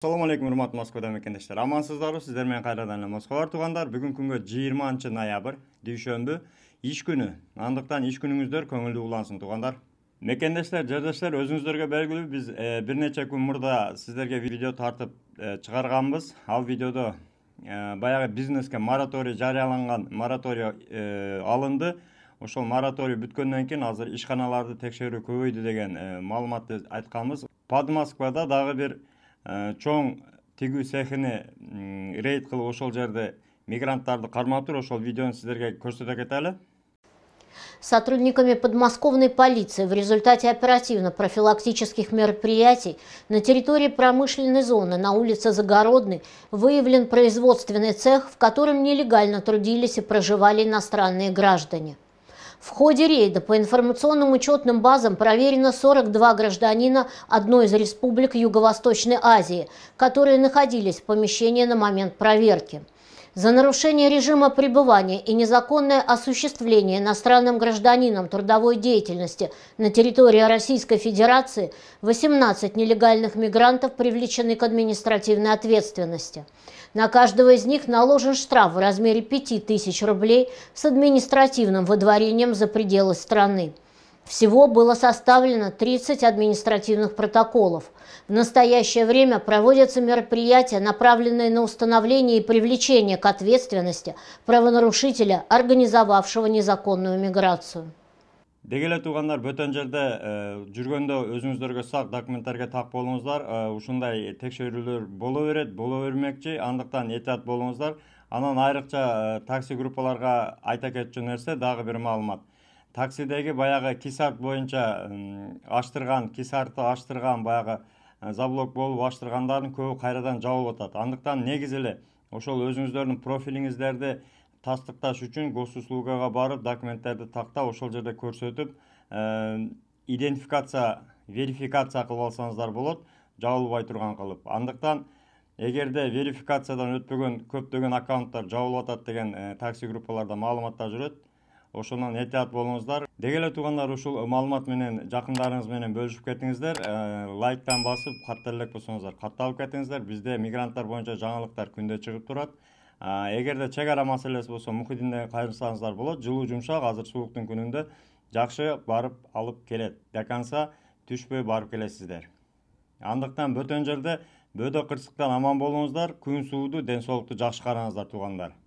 Assalamu alaikum урматтуу Москвада мекендештер. Амансыздарбы? Сиздер менен кайрадан эле Москва бар туугандар. Бүгүн күнгө 20 ноябрь, дүйшөмбү, иш күнү. Андыктан иш күнүңүздөр көңүлдүү улансын туугандар. Мекендештер, жердештер, өзүңүздөргө белгилүү, биз бир нече күн мурда сиздерге видео тартып чыгарганбыз. Ал видеодо баягы бизнеске мораторий жарыяланган, мораторий алынды. Ошол мораторий бүткөндөн кийин азыр ишканаларды текшерүү көбөйдү деген маалыматты айтканбыз. Подмосквада дагы бир чоң тигүү цехини рейд кылып ошол жерде мигранттарды кармап тур. Ошол видеону сиздерге көрсөтө кетели. Сотрудниками подмосковной полиции в результате оперативно-профилактических мероприятий на территории промышленной зоны на улице Загородной выявлен производственный цех, в котором нелегально трудились и проживали иностранные граждане. В ходе рейда по информационным учетным базам проверено 42 гражданина одной из республик Юго-Восточной Азии, которые находились в помещении на момент проверки. За нарушение режима пребывания и незаконное осуществление иностранным гражданином трудовой деятельности на территории Российской Федерации 18 нелегальных мигрантов привлечены к административной ответственности. На каждого из них наложен штраф в размере 5000 рублей с административным выдворением за пределы страны. Всего было составлено 30 административных протоколов. В настоящее время проводятся мероприятия, направленные на установление и привлечение к ответственности правонарушителя, организовавшего незаконную миграцию. Дегеле туугандар, бөтөн жерде жүргөндө өзүңүздөргө сак документтерге так болуңуздар. Ушундай текшерүүлөр боло бермекчи. Андыктан этият болуңуздар. Анан айрыкча такси группаларга айта кетчү нерсе дагы бир маалымат. Таксидеги баягы кисарт боюнча кисарты аштырган баягы заблок болуп аштыргандардын көбү кайрадан жабылып атат. Андыктан негизи эле ошол өзүңүздөрдүн профилиңиздерди тастыкташ үчүн госуслугага барып документтерди тактап ошол жерде көрсөтүп верификация кылып алсаңыздар болот, жабылбай турган кылып. Андыктан эгерде верификациядан өтпөгөн көптөгөн аккаунттар жабылып атат деген такси группаларда маалыматтар жүрөт. Ошондон этият болуңуздар. Дегеле туугандар, ушул маалымат менен жакындарыңыз менен бөлүшүп кетиңиздер. Лайктан басып, катта элек болсоңуздар катталып кетиңиздер. Бизде мигранттар боюнча жаңылыктар күндө чыгып турат. Эгерде чек ара маселеси болсо Мухиддинде кайрылсаңыздар болот. Жылуу жумшак, азыр сууктун күнүндө жакшы барып алып келет. Деканса түшпөй барып келесиздер. Андыктан бөтөн жерде бөөдө кырсыктан аман болуңуздар. Күн сууду, ден соолукту жакшы караңыздар туугандар.